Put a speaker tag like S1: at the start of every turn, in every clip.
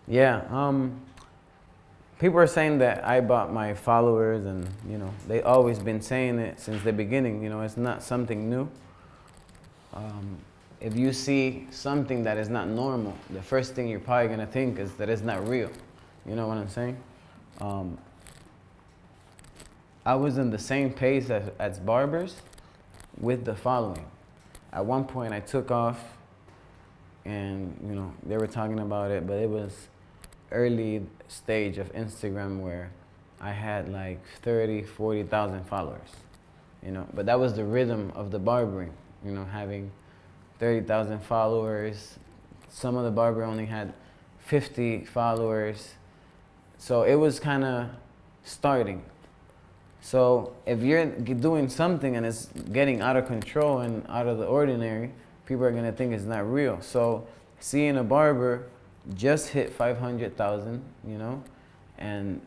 S1: Yeah, people are saying that I bought my followers, and you know, they always been saying it since the beginning. You know, it's not something new. If you see something that is not normal, the first thing you're probably gonna think is that it's not real. You know what I'm saying? I was in the same pace as Barbers with the following. At one point I took off, and you know, they were talking about it, but it was early stage of Instagram where I had like 40,000 followers, you know, but that was the rhythm of the barbering, you know, having 30,000 followers. Some of the barber only had 50 followers. So it was kind of starting. So if you're doing something and it's getting out of control and out of the ordinary, people are gonna think it's not real. So seeing a barber just hit 500,000, you know, and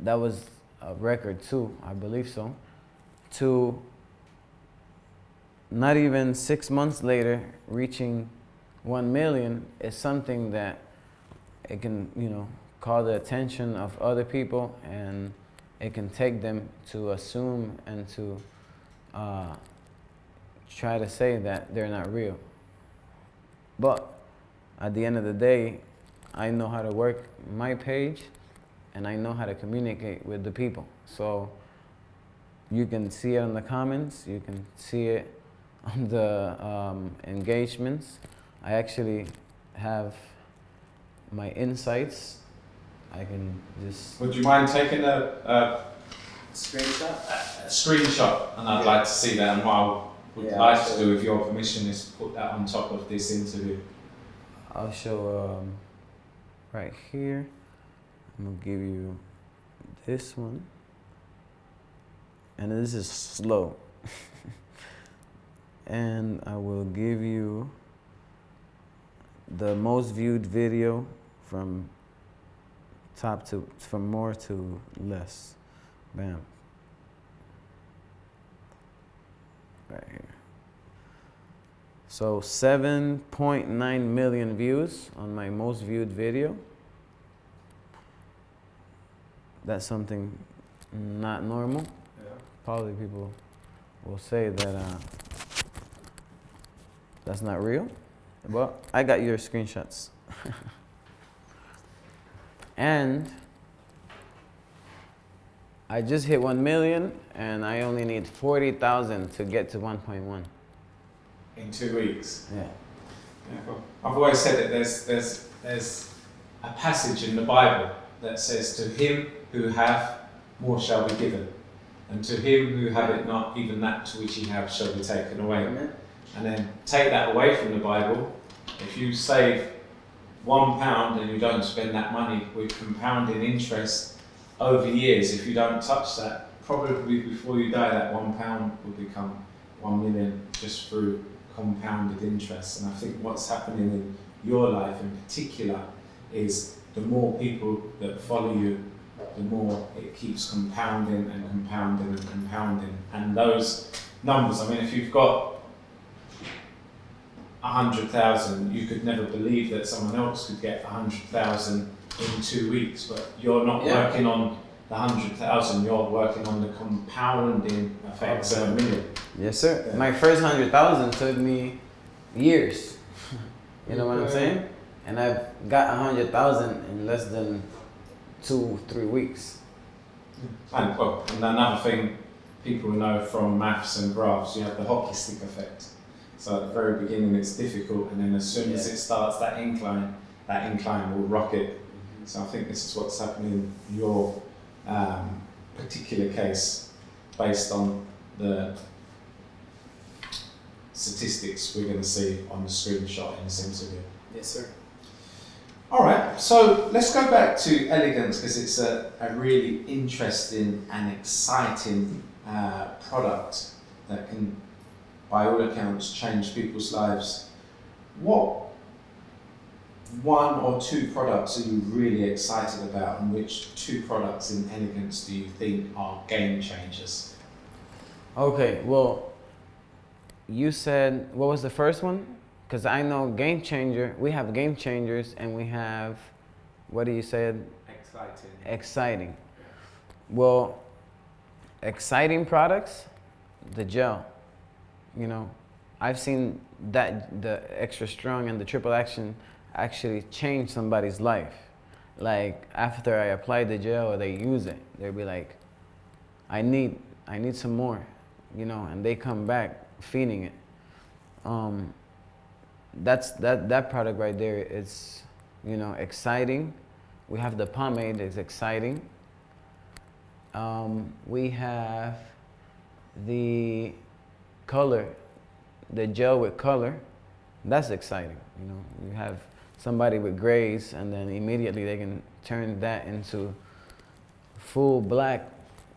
S1: that was a record too, I believe so, to not even 6 months later reaching 1 million is something that it can, you know, call the attention of other people, and it can take them to assume and to try to say that they're not real. But at the end of the day, I know how to work my page, and I know how to communicate with the people. So you can see it in the comments, you can see it on the engagements. I actually have my insights. I can just...
S2: Would you mind taking a screenshot? A screenshot, and I'd like to see that, and what I would like to do, with your permission, is put that on top of this interview.
S1: I'll show right here. I'm gonna give you this one, and this is slow. And I will give you the most viewed video from more to less. Bam. Right here. So 7.9 million views on my most viewed video. That's something not normal. Yeah. Probably people will say that that's not real. But I got your screenshots. And I just hit 1 million, and I only need 40,000 to get to 1.1.
S2: In 2 weeks?
S1: Yeah.
S2: Well, I've always said that there's a passage in the Bible that says, "To him who hath, more shall be given, and to him who have it not, even that to which he have shall be taken away." Amen. And then take that away from the Bible. If you save £1 and you don't spend that money with compounding interest over years, if you don't touch that, probably before you die, that £1 will become 1 million just through compounded interest. And I think what's happening in your life in particular is the more people that follow you, the more it keeps compounding and compounding and compounding. And those numbers, I mean, if you've got 100,000, you could never believe that someone else could get 100,000 in 2 weeks, but you're not working on the 100,000, you're working on the compounding effects of a million.
S1: Yes, sir. Yeah. My first 100,000 took me years. You know what I'm saying? And I've got 100,000 in less than 2-3 weeks.
S2: And well, and another thing people know from maths and graphs, you have the hockey stick effect. So at the very beginning it's difficult, and then as soon as it starts that incline will rocket. So I think this is what's happening in your particular case, based on the statistics we're going to see on the screenshot in this interview.
S1: Yes, sir.
S2: All right, so let's go back to Elegance, because it's a really interesting and exciting product that can, by all accounts, change people's lives. What one or two products are you really excited about, and which two products in Elegance do you think are game changers?
S1: Okay, well, you said, what was the first one? Because I know game changer, we have game changers and we have, what do you said?
S2: Exciting.
S1: Exciting. Well, exciting products, the gel, you know, I've seen that the extra strong and the triple action actually change somebody's life. Like after I apply the gel or they use it, they'll be like, I need some more, you know, and they come back feeding it. That product right there is, you know, exciting. We have the pomade, it's exciting. We have the color, the gel with color. That's exciting. You know, you have somebody with grays, and then immediately they can turn that into full black,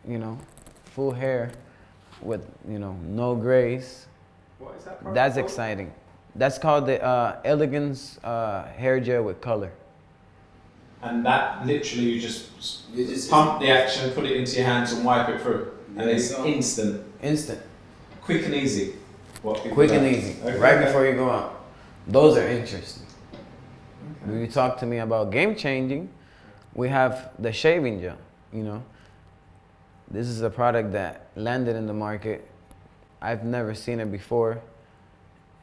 S1: you know, full hair with, you know, no grays.
S2: What is that product
S1: That's
S2: called?
S1: exciting. That's called the Elegance hair gel with color.
S2: And that literally you just pump the action, put it into your hands and wipe it through. And it's instant.
S1: Instant.
S2: Quick and easy.
S1: Quick and easy.
S2: Okay.
S1: Right before you go out. Those are interesting. When you talk to me about game changing, we have the shaving gel, you know. This is a product that landed in the market. I've never seen it before.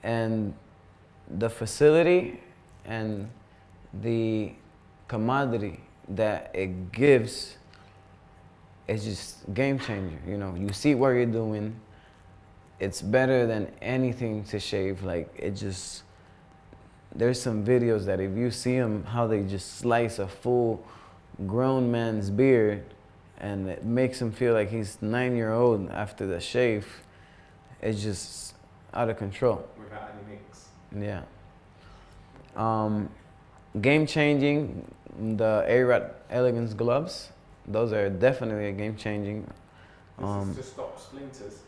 S1: And the facility and the commodity that it gives is just game changer. You know, you see what you're doing. It's better than anything to shave. Like it just, there's some videos that if you see them, how they just slice a full grown man's beard and it makes him feel like he's 9-year-old after the shave. It's just out of control.
S2: Without any mix.
S1: Yeah. Game changing, the Arod Elegance gloves. Those are definitely a game changing.
S2: This is to stop splinters.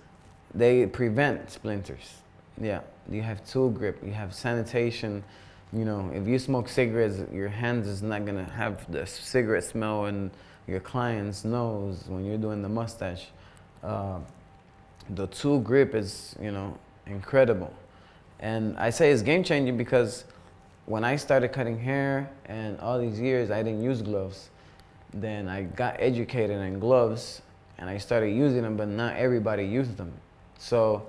S1: They prevent splinters. Yeah. You have tool grip. You have sanitation. You know, if you smoke cigarettes, your hands is not gonna have the cigarette smell in your client's nose when you're doing the mustache. The tool grip is, you know, incredible. And I say it's game changing because when I started cutting hair and all these years I didn't use gloves, then I got educated in gloves and I started using them, but not everybody used them. So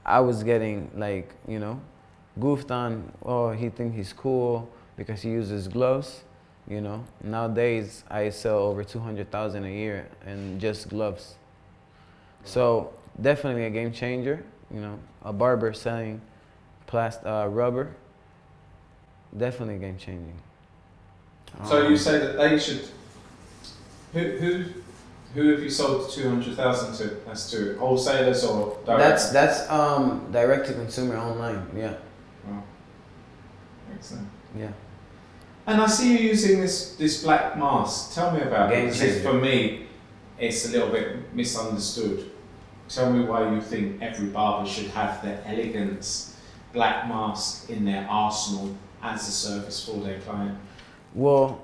S1: I was getting like, you know, goofed on, oh, he thinks he's cool because he uses gloves, you know. Nowadays I sell over 200,000 a year in just gloves. So definitely a game changer, you know, a barber selling rubber, definitely a game changing.
S2: So you say that they should. Who have you sold 200,000 to? That's to wholesalers or direct?
S1: That's direct to consumer online. Yeah.
S2: Wow. Excellent.
S1: Yeah.
S2: And I see you using this black mask. Tell me about it.
S1: Game
S2: Because
S1: changer.
S2: for me, it's a little bit misunderstood. Tell me why you think every barber should have the Elegance black mask in their arsenal as a service for their client.
S1: Well,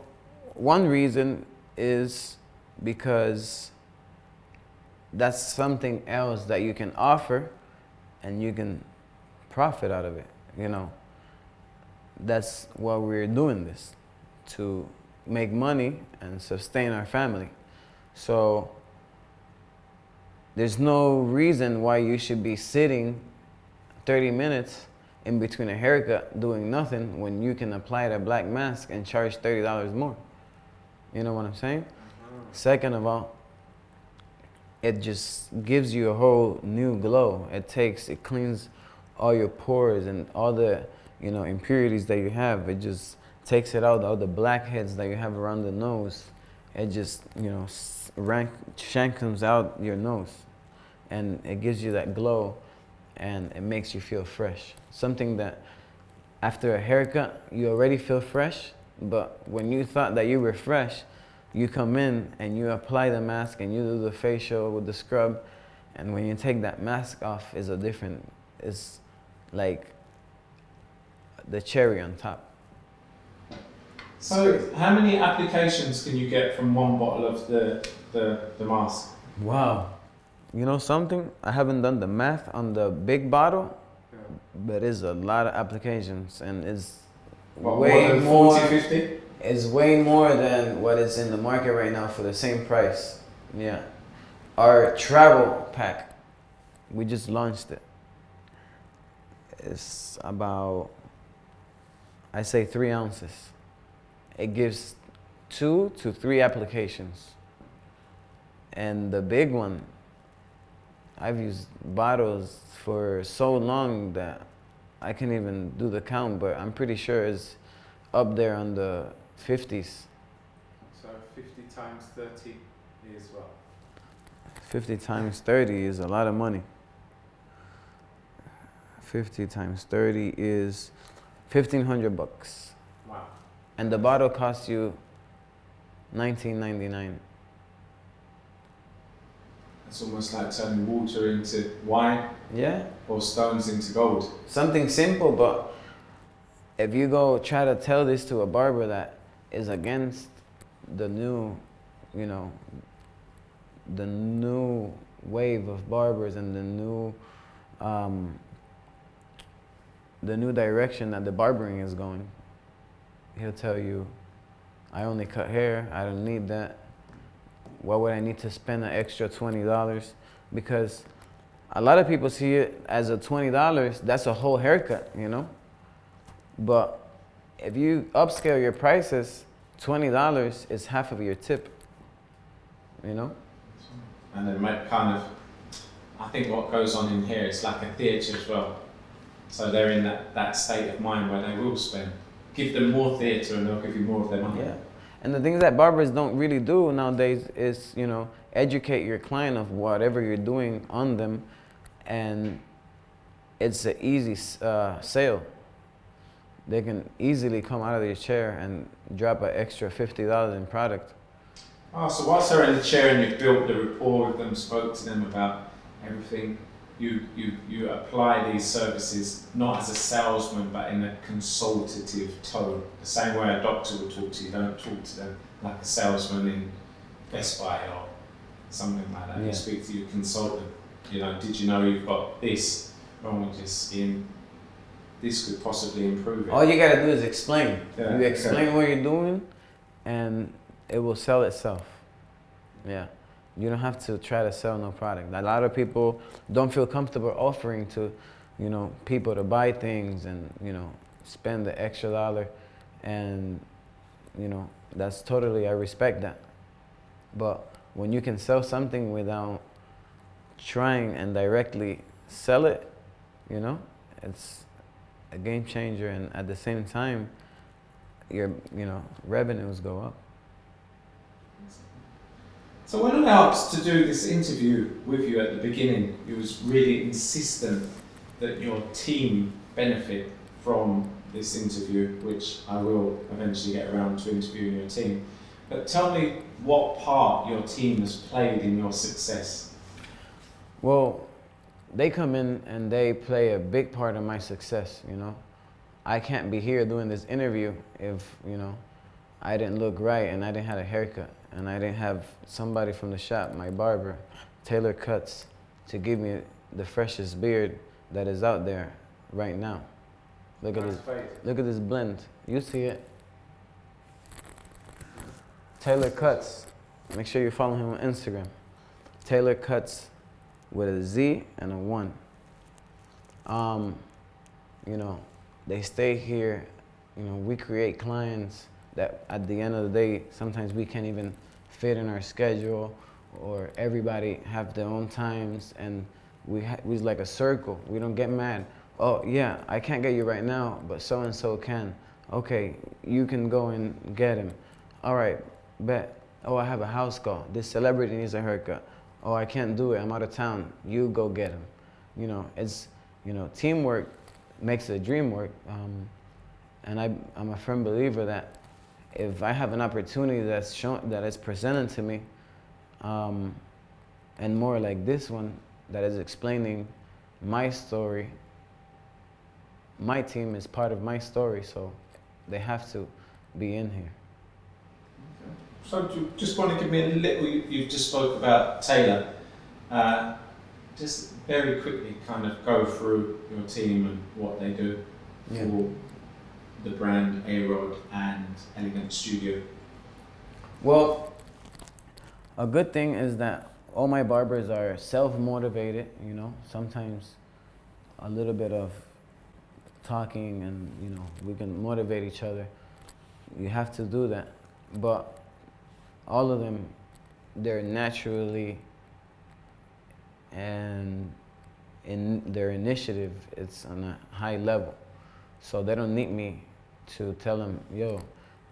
S1: one reason is because that's something else that you can offer and you can profit out of it, you know. That's why we're doing this, to make money and sustain our family. So there's no reason why you should be sitting 30 minutes in between a haircut doing nothing when you can apply the black mask and charge $30 more. You know what I'm saying? Second of all, it just gives you a whole new glow. It cleans all your pores and all the, you know, impurities that you have. It just takes it out, all the blackheads that you have around the nose. It just, you know, shankens out your nose. And it gives you that glow and it makes you feel fresh. Something that after a haircut, you already feel fresh, but when you thought that you were fresh, you come in and you apply the mask and you do the facial with the scrub, and when you take that mask off, it's like the cherry on top.
S2: So, how many applications can you get from one bottle of the mask?
S1: Wow. You know something? I haven't done the math on the big bottle, but it's a lot of applications, and it's
S2: What,
S1: way
S2: more than
S1: more.
S2: 40, 50?
S1: It's way more than what is in the market right now for the same price. Yeah. Our travel pack, we just launched it. It's about, I say 3 ounces. It gives 2 to 3 applications. And the big one, I've used bottles for so long that I can't even do the count, but I'm pretty sure it's up there on the 50s.
S2: So 50 times 30 is what?
S1: 50 times 30 is a lot of money. 50 times 30 is $1,500.
S2: Wow.
S1: And the bottle costs you $19.99.
S2: It's almost like turning water into wine.
S1: Yeah.
S2: Or stones into gold.
S1: Something simple, but if you go try to tell this to a barber that is against the new, the new wave of barbers and the new direction that the barbering is going, he'll tell you, I only cut hair, I don't need that. Why would I need to spend an extra $20? Because a lot of people see it as a $20, that's a whole haircut, But if you upscale your prices, $20 is half of your tip,
S2: And then I think what goes on in here, it's like a theatre as well. So they're in that state of mind where they will spend. Give them more theatre and they'll give you more of their money.
S1: Yeah. And the things that barbers don't really do nowadays is, educate your client of whatever you're doing on them, and it's an easy sale. They can easily come out of their chair and drop an extra $50 in product.
S2: Oh, so whilst they're in the chair and you've built the rapport with them, spoke to them about everything, you apply these services not as a salesman but in a consultative tone. The same way a doctor would talk to you, don't talk to them like a salesman in Best Buy or something like that.
S1: Yeah.
S2: You speak to your consultant. Did you know you've got this wrong with your skin? This could possibly improve it.
S1: All you gotta do is explain.
S2: Yeah,
S1: You explain what you're doing, and it will sell itself. Yeah. You don't have to try to sell no product. A lot of people don't feel comfortable offering to, people to buy things and, spend the extra dollar. And, that's totally, I respect that. But when you can sell something without trying and directly sell it, it's a game changer. And at the same time, your, revenues go up.
S2: So when I asked to do this interview with you at the beginning, you was really insistent that your team benefit from this interview, which I will eventually get around to interviewing your team. But tell me what part your team has played in your success.
S1: Well, they come in and they play a big part in my success, I can't be here doing this interview if, I didn't look right and I didn't have a haircut. And I didn't have somebody from the shop, my barber, Taylor Cuts, to give me the freshest beard that is out there right now. Look at this. Look at this blend. You see it. Taylor Cuts. Make sure you follow him on Instagram. Taylor Cuts with a Z and a 1. They stay here. We create clients that at the end of the day, sometimes we can't even fit in our schedule, or everybody have their own times, and we's like a circle. We don't get mad. Oh yeah, I can't get you right now, but so-and-so can. Okay, you can go and get him. All right, bet. Oh, I have a house call. This celebrity needs a haircut. Oh, I can't do it, I'm out of town. You go get him. It's, teamwork makes the dream work. And I'm a firm believer that if I have an opportunity that is presented to me, and more like this one that is explaining my story, my team is part of my story, so they have to be in here.
S2: So do you just want to give me a little, you've just spoke about Taylor, just very quickly kind of go through your team and what they do for the brand Arod and Elegance Studio.
S1: Well, a good thing is that all my barbers are self-motivated, you know, sometimes a little bit of talking and, you know, we can motivate each other. You have to do that. But all of them, they're naturally, and in their initiative, it's on a high level. So they don't need me to tell them, yo,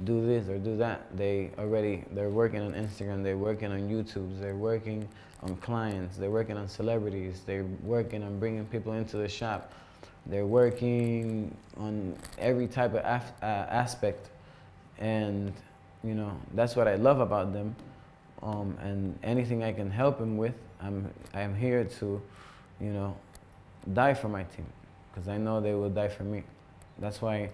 S1: do this or do that. They're working on Instagram, they're working on YouTube, they're working on clients, they're working on celebrities, they're working on bringing people into the shop. They're working on every type of aspect. And, you know, that's what I love about them. And anything I can help them with, I'm here to, you know, die for my team, because I know they will die for me. That's why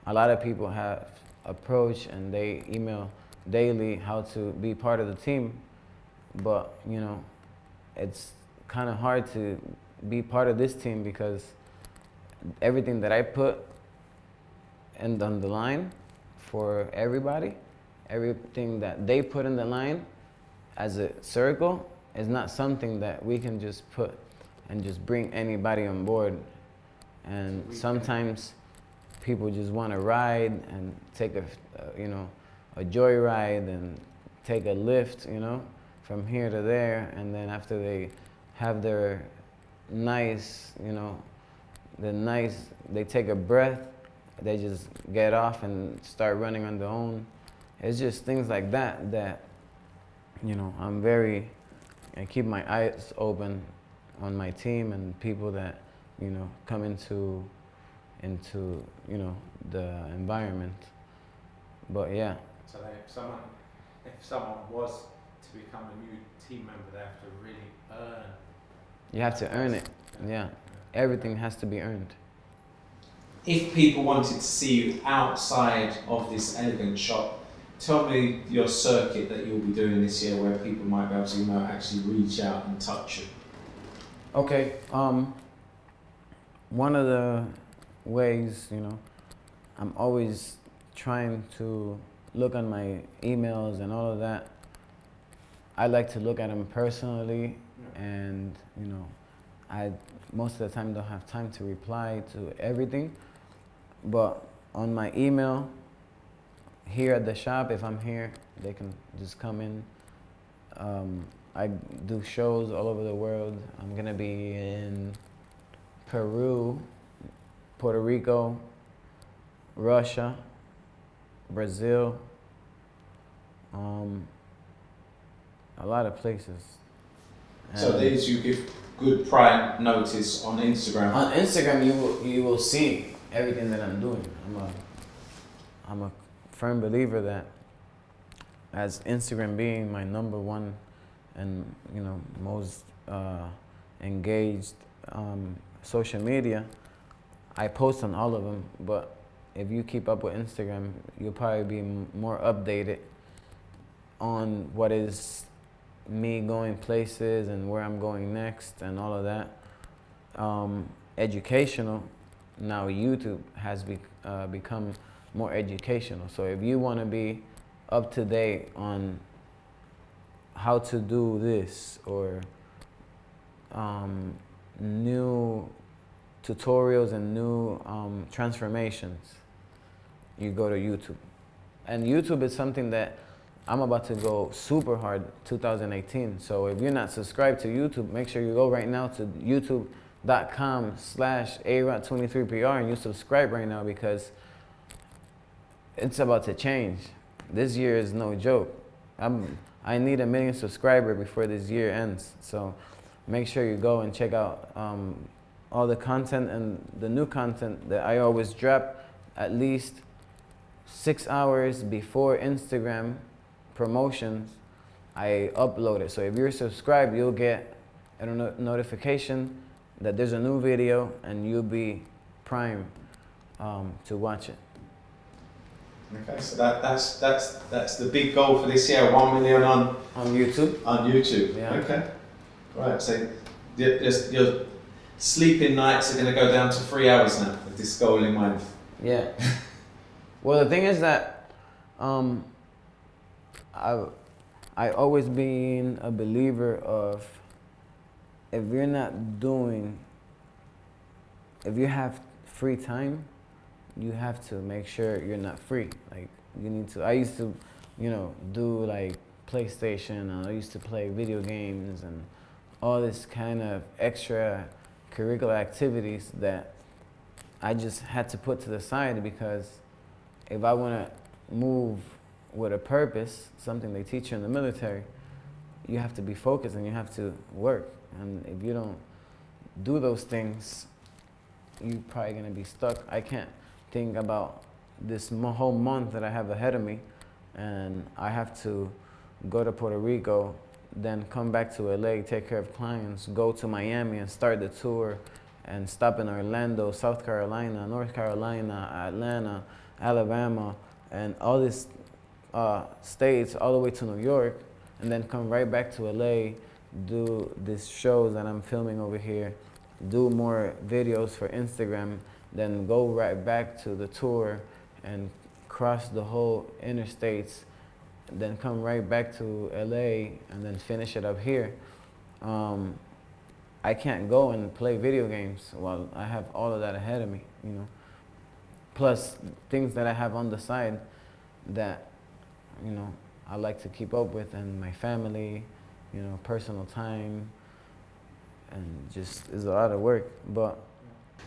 S1: a lot of people have approached and they email daily how to be part of the team, but, you know, it's kind of hard to be part of this team because everything that I put on the line for everybody, everything that they put in the line as a circle is not something that we can just put and just bring anybody on board. And sometimes people just want to ride and take a joyride and take a lift, you know, from here to there, and then after they have their nice, you know, they take a breath, they just get off and start running on their own. It's just things like that that, you know, I keep my eyes open on my team and people that, you know, come into, you know, the environment. But yeah.
S2: So if someone was to become a new team member, they have to really earn.
S1: You have to earn it, yeah. Everything has to be earned.
S2: If people wanted to see you outside of this elegant shop, tell me your circuit that you'll be doing this year where people might be able to, you know, actually reach out and touch you.
S1: Okay, one of the ways, you know, I'm always trying to look on my emails and all of that. I like to look at them personally, and, you know, I most of the time don't have time to reply to everything, but on my email here at the shop, if I'm here, they can just come in. I do shows all over the world. I'm gonna be in Peru, Puerto Rico, Russia, Brazil, a lot of places.
S2: So these you give good prior notice on Instagram.
S1: On Instagram, you will see everything that I'm doing. I'm a firm believer that, as Instagram being my #1 and, you know, most engaged social media, I post on all of them. But if you keep up with Instagram, you'll probably be more updated on what is me going places and where I'm going next and all of that. Educational, now YouTube has become more educational. So if you want to be up to date on how to do this, or new tutorials and new transformations, you go to YouTube. And YouTube is something that I'm about to go super hard 2018. So if you're not subscribed to YouTube, make sure you go right now to youtube.com/Arod23PR and you subscribe right now, because it's about to change. This year is no joke. I need 1 million subscribers before this year ends. So make sure you go and check out all the content and the new content that I always drop at least 6 hours before Instagram promotions. I upload it. So if you're subscribed, you'll get a notification that there's a new video, and you'll be primed to watch it.
S2: Okay, so that's the big goal for this year. 1 million on
S1: YouTube.
S2: On YouTube.
S1: Yeah.
S2: Okay. Right. So your sleeping nights are going to go down to 3 hours now with this goal in mind.
S1: Yeah. Well, the thing is that I always been a believer of if you have free time, you have to make sure you're not free. Like you need to. I used to, do like PlayStation. I used to play video games and all this kind of extra curricular activities that I just had to put to the side because if I want to move with a purpose, something they teach you in the military, you have to be focused and you have to work. And if you don't do those things, you're probably going to be stuck. I can't think about this whole month that I have ahead of me, and I have to go to Puerto Rico, then come back to LA, take care of clients, go to Miami and start the tour, and stop in Orlando, South Carolina, North Carolina, Atlanta, Alabama, and all these states all the way to New York, and then come right back to LA, do these shows that I'm filming over here, do more videos for Instagram, then go right back to the tour and cross the whole interstates, then come right back to LA and then finish it up here. I can't go and play video games while I have all of that ahead of me, Plus things that I have on the side that, I like to keep up with, and my family, personal time, and just is a lot of work. But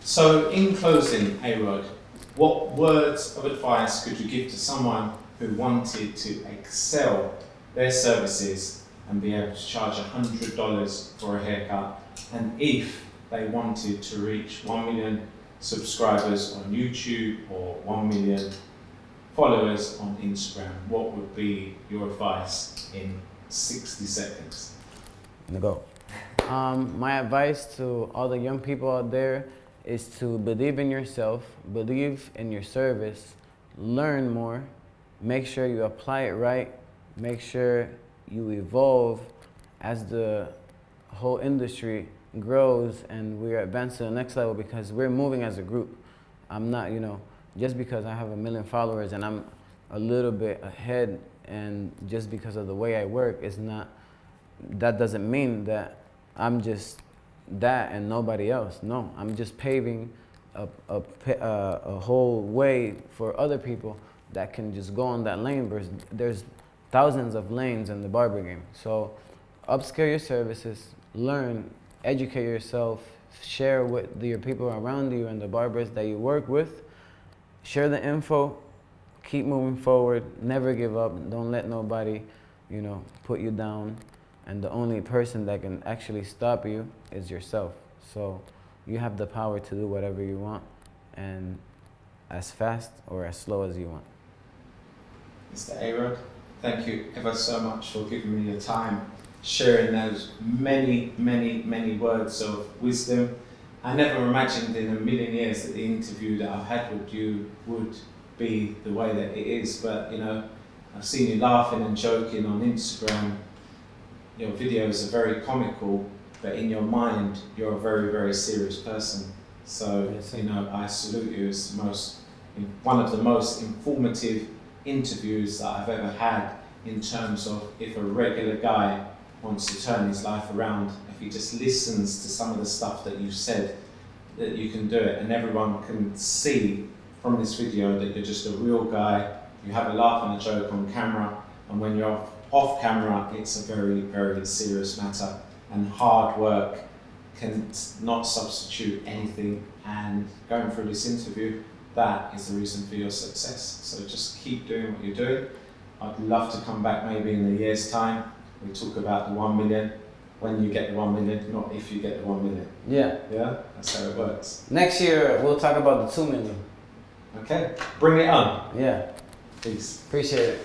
S2: so in closing, Arod, what words of advice could you give to someone who wanted to excel their services and be able to charge $100 for a haircut, and if they wanted to reach 1 million subscribers on YouTube or 1 million followers on Instagram, what would be your advice in 60 seconds?
S1: Go. My advice to all the young people out there is to believe in yourself, believe in your service, learn more, make sure you apply it right, make sure you evolve as the whole industry grows and we're advanced to the next level, because we're moving as a group. I'm not, just because I have 1 million followers and I'm a little bit ahead, and just because of the way I work, that doesn't mean that I'm just that and nobody else. No, I'm just paving a whole way for other people that can just go on that lane. There's thousands of lanes in the barber game. So upscale your services, learn, educate yourself, share with your people around you and the barbers that you work with. Share the info, keep moving forward, never give up, don't let nobody, put you down. And the only person that can actually stop you is yourself. So you have the power to do whatever you want, and as fast or as slow as you want.
S2: Mr. Arod, thank you ever so much for giving me your time, sharing those many, many, many words of wisdom. I never imagined in a million years that the interview that I've had with you would be the way that it is, but I've seen you laughing and joking on Instagram. Your videos are very comical, but in your mind, you're a very, very serious person. So, I salute you as one of the most informative interviews that I've ever had, in terms of if a regular guy wants to turn his life around, if he just listens to some of the stuff that you've said, that you can do it, and everyone can see from this video that you're just a real guy, you have a laugh and a joke on camera, and when you're off camera, it's a very, very serious matter, and hard work can not substitute anything. And going through this interview, that is the reason for your success. So just keep doing what you're doing. I'd love to come back maybe in a year's time. We talk about the 1 million, when you get the 1 million, not if you get the 1 million.
S1: Yeah.
S2: Yeah, that's how it works.
S1: Next year, we'll talk about the 2 million.
S2: Okay, bring it on.
S1: Yeah.
S2: Peace.
S1: Appreciate it.